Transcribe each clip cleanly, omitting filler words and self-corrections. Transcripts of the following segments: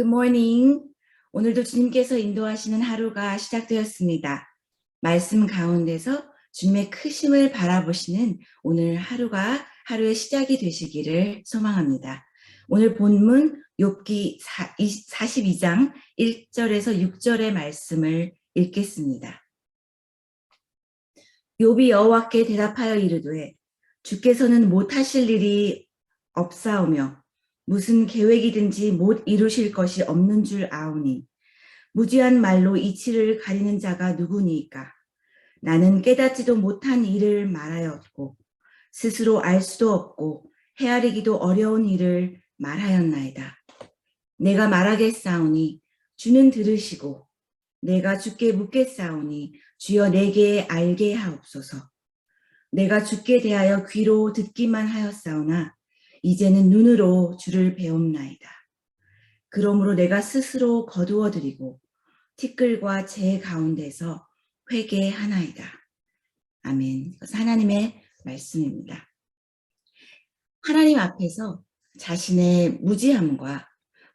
Good morning. 오늘도 주님께서 인도하시는 하루가 시작되었습니다. 말씀 가운데서 주님의 크심을 바라보시는 오늘 하루의 시작이 되시기를 소망합니다. 오늘 본문 욥기 42장 1절에서 6절의 말씀을 읽겠습니다. 욥이 여호와께 대답하여 이르되 주께서는 못하실 일이 없사오며 무슨 계획이든지 못 이루실 것이 없는 줄 아오니 무지한 말로 이치를 가리는 자가 누구니이까. 나는 깨닫지도 못한 일을 말하였고 스스로 알 수도 없고 헤아리기도 어려운 일을 말하였나이다. 내가 말하겠사오니 주는 들으시고 내가 주께 묻겠사오니 주여 내게 알게 하옵소서. 내가 주께 대하여 귀로 듣기만 하였사오나 이제는 눈으로 주를 배움나이다. 그러므로 내가 스스로 거두어드리고 티끌과 재 가운데서 회개하나이다. 아멘. 하나님의 말씀입니다. 하나님 앞에서 자신의 무지함과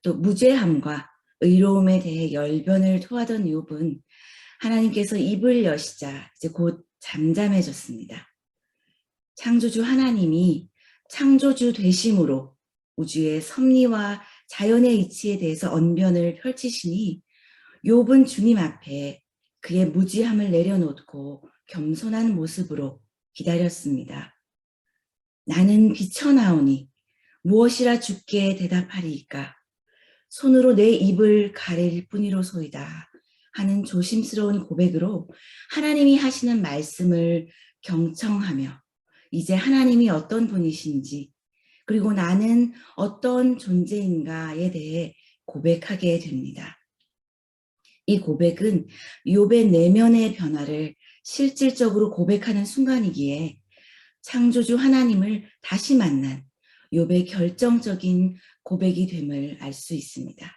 또 무죄함과 의로움에 대해 열변을 토하던 욥은 하나님께서 입을 여시자 이제 곧 잠잠해졌습니다. 창조주 하나님이 창조주 되심으로 우주의 섭리와 자연의 이치에 대해서 언변을 펼치시니 욥은 주님 앞에 그의 무지함을 내려놓고 겸손한 모습으로 기다렸습니다. 나는 비쳐나오니 무엇이라 주께 대답하리이까. 손으로 내 입을 가릴 뿐이로소이다 하는 조심스러운 고백으로 하나님이 하시는 말씀을 경청하며 이제 하나님이 어떤 분이신지 그리고 나는 어떤 존재인가에 대해 고백하게 됩니다. 이 고백은 욥의 내면의 변화를 실질적으로 고백하는 순간이기에 창조주 하나님을 다시 만난 욥의 결정적인 고백이 됨을 알 수 있습니다.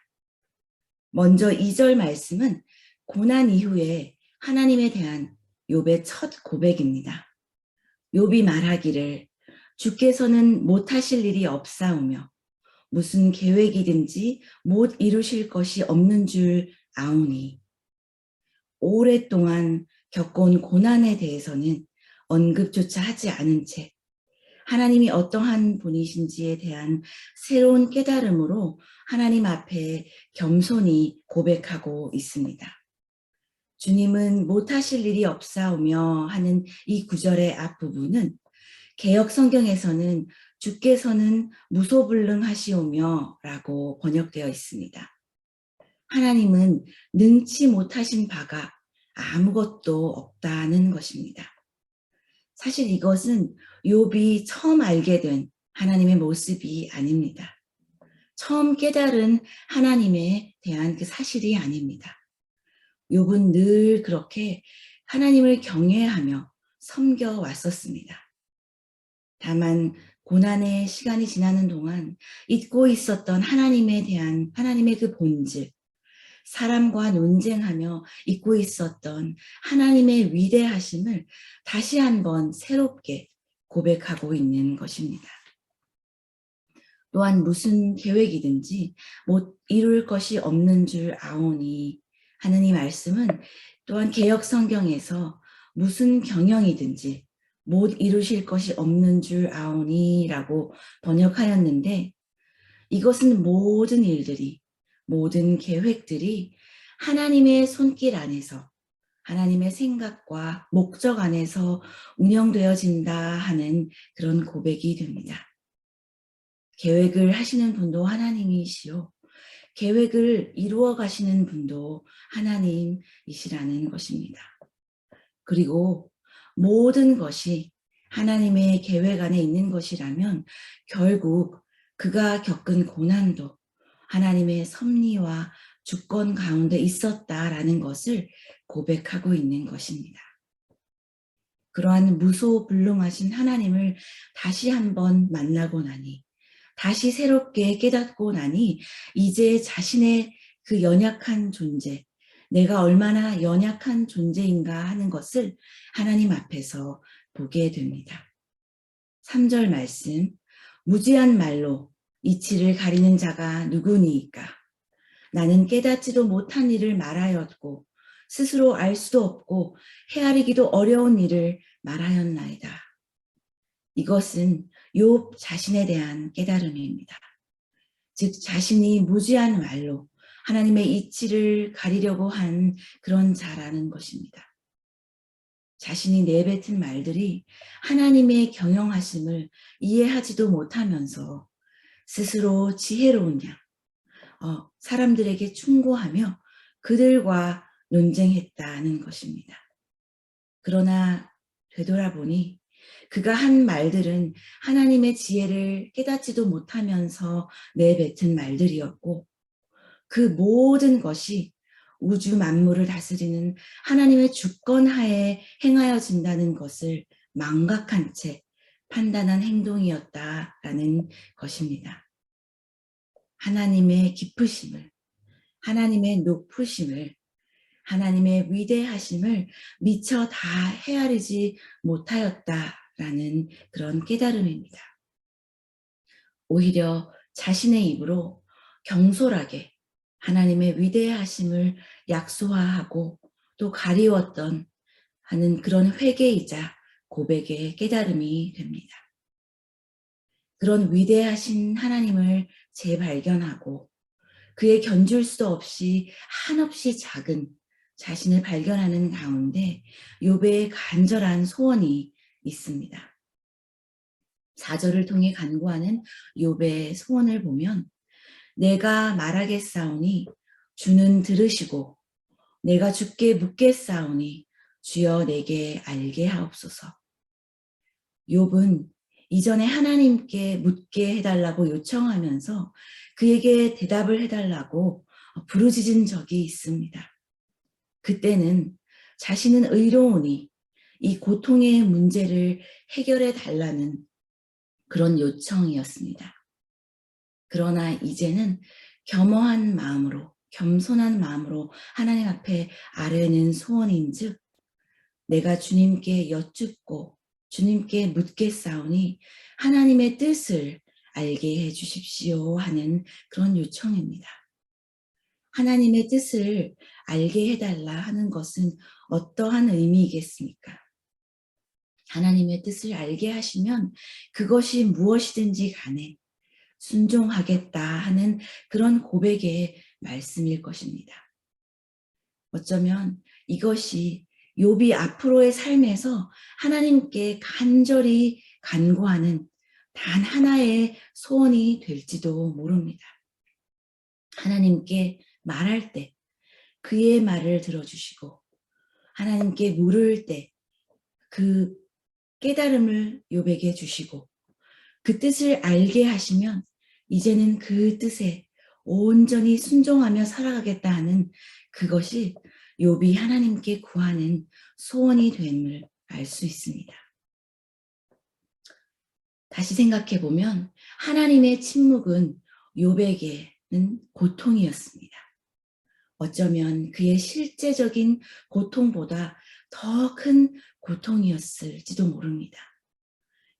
먼저 2절 말씀은 고난 이후에 하나님에 대한 욥의 첫 고백입니다. 욥이 말하기를 주께서는 못하실 일이 없사오며 무슨 계획이든지 못 이루실 것이 없는 줄 아오니. 오랫동안 겪어온 고난에 대해서는 언급조차 하지 않은 채 하나님이 어떠한 분이신지에 대한 새로운 깨달음으로 하나님 앞에 겸손히 고백하고 있습니다. 주님은 못하실 일이 없사오며 하는 이 구절의 앞부분은 개역 성경에서는 주께서는 무소불능하시오며 라고 번역되어 있습니다. 하나님은 능치 못하신 바가 아무것도 없다는 것입니다. 사실 이것은 욥이 처음 알게 된 하나님의 모습이 아닙니다. 처음 깨달은 하나님에 대한 그 사실이 아닙니다. 욥은 늘 그렇게 하나님을 경외하며 섬겨왔었습니다. 다만 고난의 시간이 지나는 동안 잊고 있었던 하나님에 대한 하나님의 그 본질, 사람과 논쟁하며 잊고 있었던 하나님의 위대하심을 다시 한번 새롭게 고백하고 있는 것입니다. 또한 무슨 계획이든지 못 이룰 것이 없는 줄 아오니 하는 이 말씀은 또한 개역 성경에서 무슨 경영이든지 못 이루실 것이 없는 줄 아오니 라고 번역하였는데 이것은 모든 일들이 모든 계획들이 하나님의 손길 안에서 하나님의 생각과 목적 안에서 운영되어진다 하는 그런 고백이 됩니다. 계획을 하시는 분도 하나님이시요 계획을 이루어 가시는 분도 하나님이시라는 것입니다. 그리고 모든 것이 하나님의 계획 안에 있는 것이라면 결국 그가 겪은 고난도 하나님의 섭리와 주권 가운데 있었다라는 것을 고백하고 있는 것입니다. 그러한 무소불능하신 하나님을 다시 한번 만나고 나니 다시 새롭게 깨닫고 나니 이제 자신의 그 연약한 존재, 내가 얼마나 연약한 존재인가 하는 것을 하나님 앞에서 보게 됩니다. 3절 말씀, 무지한 말로 이치를 가리는 자가 누구니이까. 나는 깨닫지도 못한 일을 말하였고 스스로 알 수도 없고 헤아리기도 어려운 일을 말하였나이다. 이것은 욥 자신에 대한 깨달음입니다. 즉 자신이 무지한 말로 하나님의 이치를 가리려고 한 그런 자라는 것입니다. 자신이 내뱉은 말들이 하나님의 경영하심을 이해하지도 못하면서 스스로 지혜로운 양, 사람들에게 충고하며 그들과 논쟁했다는 것입니다. 그러나 되돌아보니 그가 한 말들은 하나님의 지혜를 깨닫지도 못하면서 내뱉은 말들이었고 그 모든 것이 우주 만물을 다스리는 하나님의 주권 하에 행하여진다는 것을 망각한 채 판단한 행동이었다라는 것입니다. 하나님의 깊으심을, 하나님의 높으심을, 하나님의 위대하심을 미처 다 헤아리지 못하였다라는 그런 깨달음입니다. 오히려 자신의 입으로 경솔하게 하나님의 위대하심을 약소화하고 또 가리웠던 하는 그런 회개이자 고백의 깨달음이 됩니다. 그런 위대하신 하나님을 재발견하고 그의 견줄 수 없이 한없이 작은 자신을 발견하는 가운데 욥의 간절한 소원이 있습니다. 4절을 통해 간구하는 욥의 소원을 보면 내가 말하겠사오니 주는 들으시고 내가 주께 묻겠사오니 주여 내게 알게 하옵소서. 욥은 이전에 하나님께 묻게 해달라고 요청하면서 그에게 대답을 해달라고 부르짖은 적이 있습니다. 그때는 자신은 의로우니 이 고통의 문제를 해결해 달라는 그런 요청이었습니다. 그러나 이제는 겸허한 마음으로, 겸손한 마음으로 하나님 앞에 아뢰는 소원인즉 내가 주님께 여쭙고 주님께 묻겠사오니 하나님의 뜻을 알게 해주십시오 하는 그런 요청입니다. 하나님의 뜻을 알게 해달라 하는 것은 어떠한 의미이겠습니까? 하나님의 뜻을 알게 하시면 그것이 무엇이든지 간에 순종하겠다 하는 그런 고백의 말씀일 것입니다. 어쩌면 이것이 욥이 앞으로의 삶에서 하나님께 간절히 간구하는 단 하나의 소원이 될지도 모릅니다. 하나님께 말할 때 그의 말을 들어주시고 하나님께 물을 때 그 깨달음을 욥에게 주시고 그 뜻을 알게 하시면 이제는 그 뜻에 온전히 순종하며 살아가겠다 하는 그것이 욥이 하나님께 구하는 소원이 됨을 알 수 있습니다. 다시 생각해 보면 하나님의 침묵은 욥에게는 고통이었습니다. 어쩌면 그의 실제적인 고통보다 더 큰 고통이었을지도 모릅니다.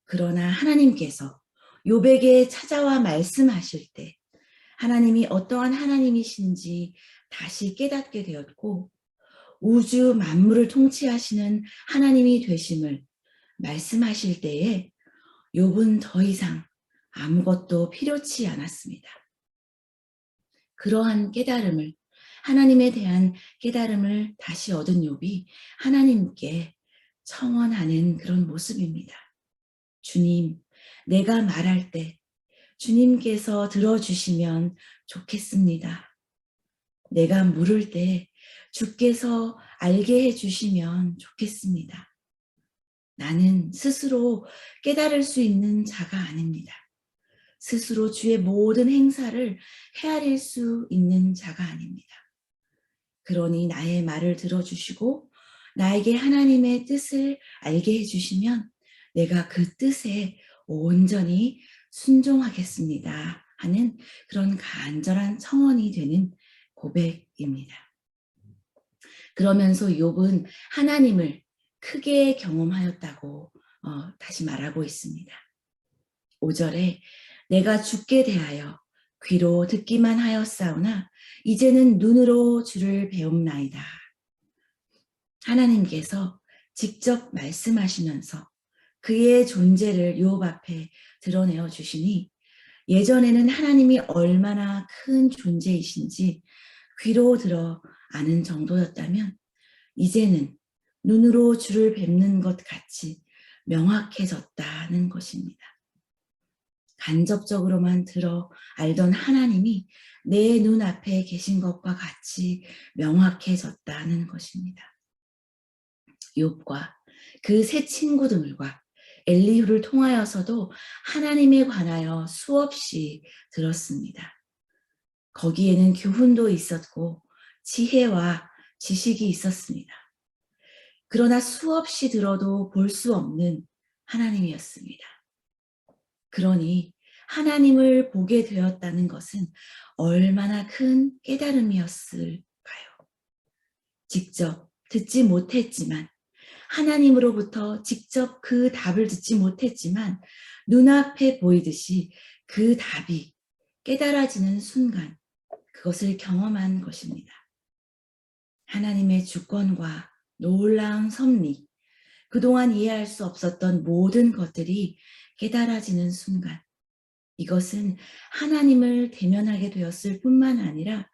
그러나 하나님께서 욥에게 찾아와 말씀하실 때 하나님이 어떠한 하나님이신지 다시 깨닫게 되었고 우주 만물을 통치하시는 하나님이 되심을 말씀하실 때에 욥은 더 이상 아무것도 필요치 않았습니다. 그러한 깨달음을 하나님에 대한 깨달음을 다시 얻은 욥이 하나님께 청원하는 그런 모습입니다. 주님, 내가 말할 때 주님께서 들어주시면 좋겠습니다. 내가 물을 때 주께서 알게 해주시면 좋겠습니다. 나는 스스로 깨달을 수 있는 자가 아닙니다. 스스로 주의 모든 행사를 헤아릴 수 있는 자가 아닙니다. 그러니 나의 말을 들어주시고 나에게 하나님의 뜻을 알게 해주시면 내가 그 뜻에 온전히 순종하겠습니다 하는 그런 간절한 청원이 되는 고백입니다. 그러면서 욥은 하나님을 크게 경험하였다고 다시 말하고 있습니다. 5절에 내가 주께 대하여 귀로 듣기만 하였사오나 이제는 눈으로 주를 배움나이다. 하나님께서 직접 말씀하시면서 그의 존재를 욥 앞에 드러내어 주시니 예전에는 하나님이 얼마나 큰 존재이신지 귀로 들어 아는 정도였다면 이제는 눈으로 주를 뵙는 것 같이 명확해졌다는 것입니다. 간접적으로만 들어 알던 하나님이 내 눈앞에 계신 것과 같이 명확해졌다는 것입니다. 욥과 그 세 친구들과 엘리후를 통하여서도 하나님에 관하여 수없이 들었습니다. 거기에는 교훈도 있었고 지혜와 지식이 있었습니다. 그러나 수없이 들어도 볼 수 없는 하나님이었습니다. 그러니 하나님을 보게 되었다는 것은 얼마나 큰 깨달음이었을까요? 직접 듣지 못했지만 하나님으로부터 직접 그 답을 듣지 못했지만 눈앞에 보이듯이 그 답이 깨달아지는 순간 그것을 경험한 것입니다. 하나님의 주권과 놀라운 섭리, 그동안 이해할 수 없었던 모든 것들이 깨달아지는 순간 이것은 하나님을 대면하게 되었을 뿐만 아니라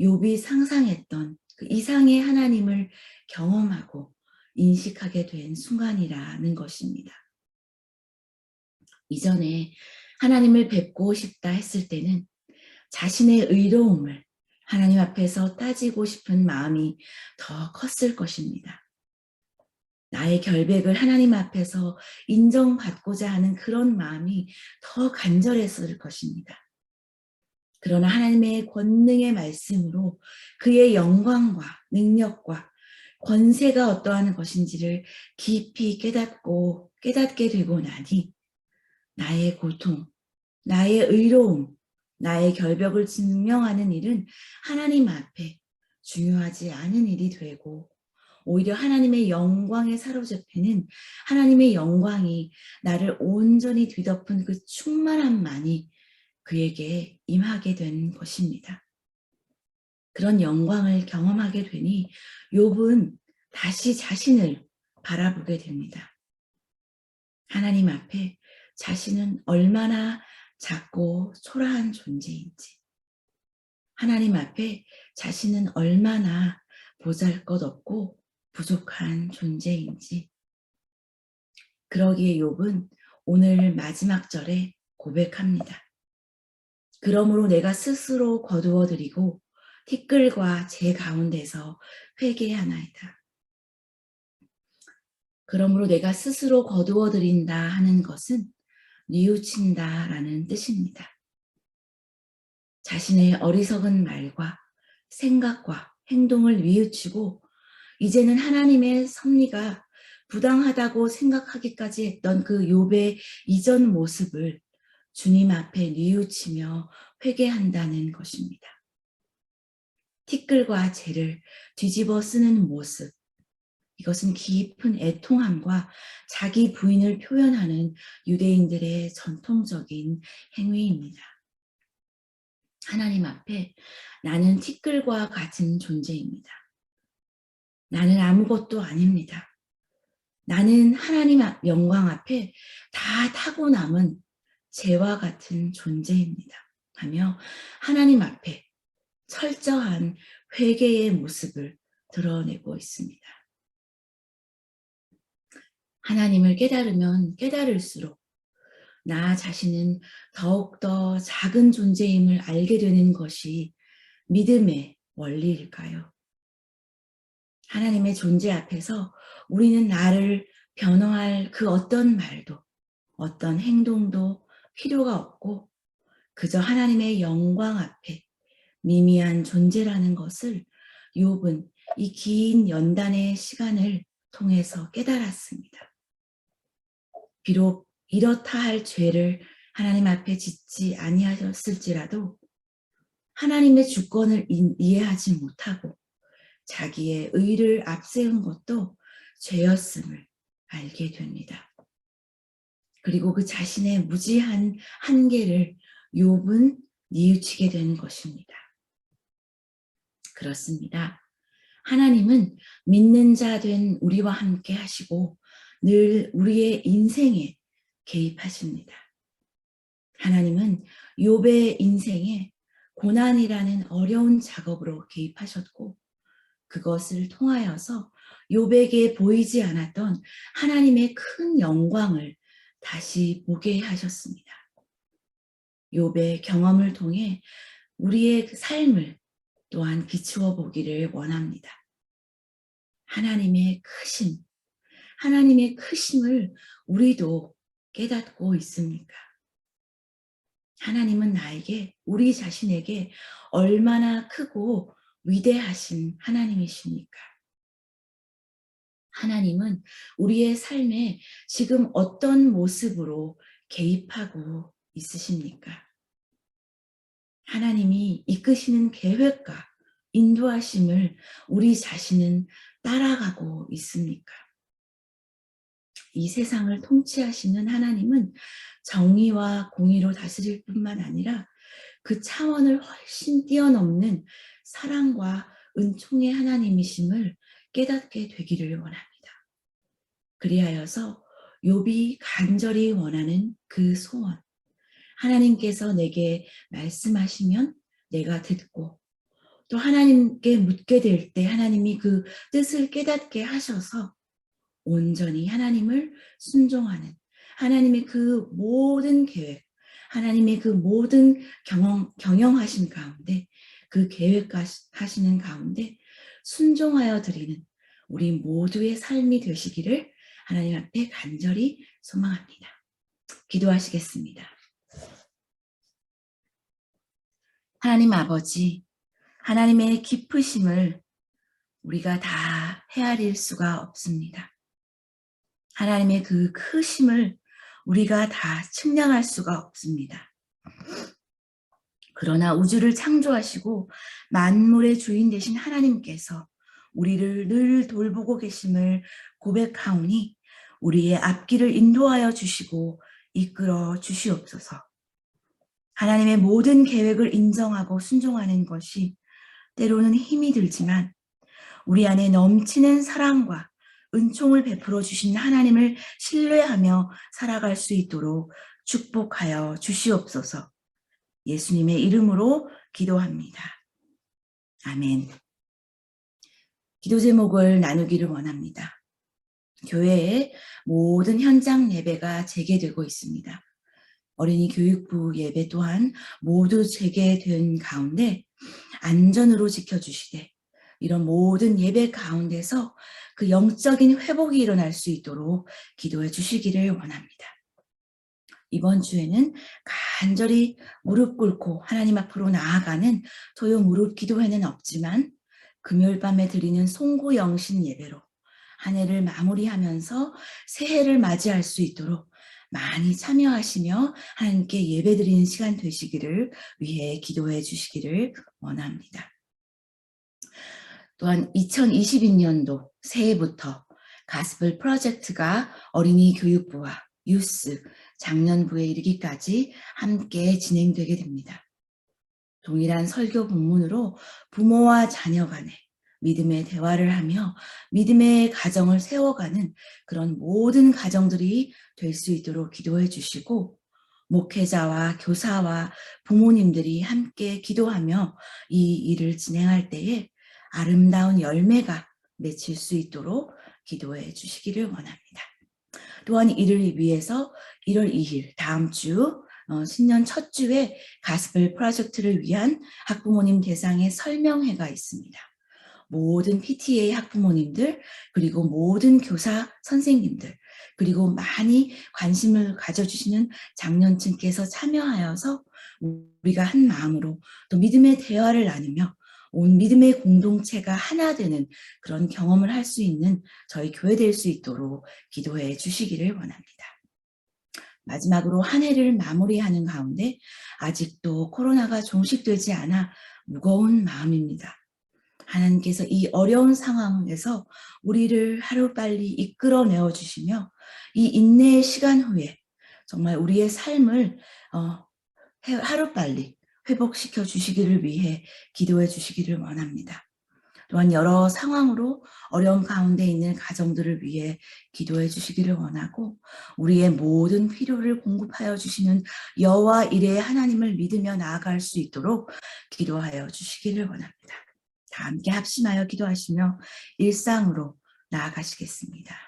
욥이 상상했던 그 이상의 하나님을 경험하고 인식하게 된 순간이라는 것입니다. 이전에 하나님을 뵙고 싶다 했을 때는 자신의 의로움을 하나님 앞에서 따지고 싶은 마음이 더 컸을 것입니다. 나의 결백을 하나님 앞에서 인정받고자 하는 그런 마음이 더 간절했을 것입니다. 그러나 하나님의 권능의 말씀으로 그의 영광과 능력과 권세가 어떠한 것인지를 깊이 깨닫게 되고 나니 나의 고통, 나의 의로움, 나의 결벽을 증명하는 일은 하나님 앞에 중요하지 않은 일이 되고 오히려 하나님의 영광에 사로잡히는 하나님의 영광이 나를 온전히 뒤덮은 그 충만함만이 그에게 임하게 된 것입니다. 그런 영광을 경험하게 되니 욥은 다시 자신을 바라보게 됩니다. 하나님 앞에 자신은 얼마나 작고 초라한 존재인지, 하나님 앞에 자신은 얼마나 보잘것없고 부족한 존재인지, 그러기에 욥은 오늘 마지막 절에 고백합니다. 그러므로 내가 스스로 거두어드리고 티끌과 제 가운데서 회개하나이다. 그러므로 내가 스스로 거두어드린다 하는 것은 뉘우친다라는 뜻입니다. 자신의 어리석은 말과 생각과 행동을 뉘우치고 이제는 하나님의 섭리가 부당하다고 생각하기까지 했던 그 욥의 이전 모습을 주님 앞에 뉘우치며 회개한다는 것입니다. 티끌과 재를 뒤집어 쓰는 모습, 이것은 깊은 애통함과 자기 부인을 표현하는 유대인들의 전통적인 행위입니다. 하나님 앞에 나는 티끌과 같은 존재입니다. 나는 아무것도 아닙니다. 나는 하나님 영광 앞에 다 타고 남은 재와 같은 존재입니다. 하며 하나님 앞에 철저한 회개의 모습을 드러내고 있습니다. 하나님을 깨달으면 깨달을수록 나 자신은 더욱더 작은 존재임을 알게 되는 것이 믿음의 원리일까요? 하나님의 존재 앞에서 우리는 나를 변호할 그 어떤 말도 어떤 행동도 필요가 없고 그저 하나님의 영광 앞에 미미한 존재라는 것을 욥은 이 긴 연단의 시간을 통해서 깨달았습니다. 비록 이렇다 할 죄를 하나님 앞에 짓지 아니하셨을지라도 하나님의 주권을 이해하지 못하고 자기의 의를 앞세운 것도 죄였음을 알게 됩니다. 그리고 그 자신의 무지한 한계를 욥은 뉘우치게 되는 것입니다. 그렇습니다. 하나님은 믿는 자 된 우리와 함께 하시고 늘 우리의 인생에 개입하십니다. 하나님은 욥의 인생에 고난이라는 어려운 작업으로 개입하셨고 그것을 통하여서 욥에게 보이지 않았던 하나님의 큰 영광을 다시 보게 하셨습니다. 욥의 경험을 통해 우리의 삶을 또한 비추어 보기를 원합니다. 하나님의 크심을 우리도 깨닫고 있습니까? 하나님은 우리 자신에게 얼마나 크고 위대하신 하나님이십니까? 하나님은 우리의 삶에 지금 어떤 모습으로 개입하고 있으십니까? 하나님이 이끄시는 계획과 인도하심을 우리 자신은 따라가고 있습니까? 이 세상을 통치하시는 하나님은 정의와 공의로 다스릴 뿐만 아니라 그 차원을 훨씬 뛰어넘는 사랑과 은총의 하나님이심을 깨닫게 되기를 원합니다. 그리하여서 욥이 간절히 원하는 그 소원, 하나님께서 내게 말씀하시면 내가 듣고 또 하나님께 묻게 될 때 하나님이 그 뜻을 깨닫게 하셔서 온전히 하나님을 순종하는 하나님의 그 모든 계획, 하나님의 그 모든 경영하신 가운데 그 계획하시는 가운데 순종하여 드리는 우리 모두의 삶이 되시기를 하나님 앞에 간절히 소망합니다. 기도하시겠습니다. 하나님 아버지, 하나님의 깊으심을 우리가 다 헤아릴 수가 없습니다. 하나님의 그 크심을 우리가 다 측량할 수가 없습니다. 그러나 우주를 창조하시고 만물의 주인 되신 하나님께서 우리를 늘 돌보고 계심을 고백하오니 우리의 앞길을 인도하여 주시고 이끌어 주시옵소서. 하나님의 모든 계획을 인정하고 순종하는 것이 때로는 힘이 들지만 우리 안에 넘치는 사랑과 은총을 베풀어 주신 하나님을 신뢰하며 살아갈 수 있도록 축복하여 주시옵소서. 예수님의 이름으로 기도합니다. 아멘. 기도 제목을 나누기를 원합니다. 교회의 모든 현장 예배가 재개되고 있습니다. 어린이 교육부 예배 또한 모두 재개된 가운데 안전으로 지켜주시되 이런 모든 예배 가운데서 그 영적인 회복이 일어날 수 있도록 기도해 주시기를 원합니다. 이번 주에는 간절히 무릎 꿇고 하나님 앞으로 나아가는 토요 무릎 기도회는 없지만 금요일 밤에 드리는 송구 영신 예배로 한 해를 마무리하면서 새해를 맞이할 수 있도록 많이 참여하시며 하나님께 예배드리는 시간 되시기를 위해 기도해 주시기를 원합니다. 또한 2022년도 새해부터 가스펠 프로젝트가 어린이 교육부와 유스, 장년부에 이르기까지 함께 진행되게 됩니다. 동일한 설교 본문으로 부모와 자녀 간에 믿음의 대화를 하며 믿음의 가정을 세워가는 그런 모든 가정들이 될 수 있도록 기도해 주시고 목회자와 교사와 부모님들이 함께 기도하며 이 일을 진행할 때에 아름다운 열매가 맺힐 수 있도록 기도해 주시기를 원합니다. 또한 이를 위해서 1월 2일 다음 주 신년 첫 주에 가스펠 프로젝트를 위한 학부모님 대상의 설명회가 있습니다. 모든 PTA 학부모님들 그리고 모든 교사 선생님들 그리고 많이 관심을 가져주시는 장년층께서 참여하여서 우리가 한 마음으로 또 믿음의 대화를 나누며 온 믿음의 공동체가 하나 되는 그런 경험을 할 수 있는 저희 교회 될 수 있도록 기도해 주시기를 원합니다. 마지막으로 한 해를 마무리하는 가운데 아직도 코로나가 종식되지 않아 무거운 마음입니다. 하나님께서 이 어려운 상황에서 우리를 하루빨리 이끌어내어 주시며 이 인내의 시간 후에 정말 우리의 삶을 하루빨리 회복시켜 주시기를 위해 기도해 주시기를 원합니다. 또한 여러 상황으로 어려움 가운데 있는 가정들을 위해 기도해 주시기를 원하고 우리의 모든 필요를 공급하여 주시는 여호와 이레의 하나님을 믿으며 나아갈 수 있도록 기도하여 주시기를 원합니다. 다 함께 합심하여 기도하시며 일상으로 나아가시겠습니다.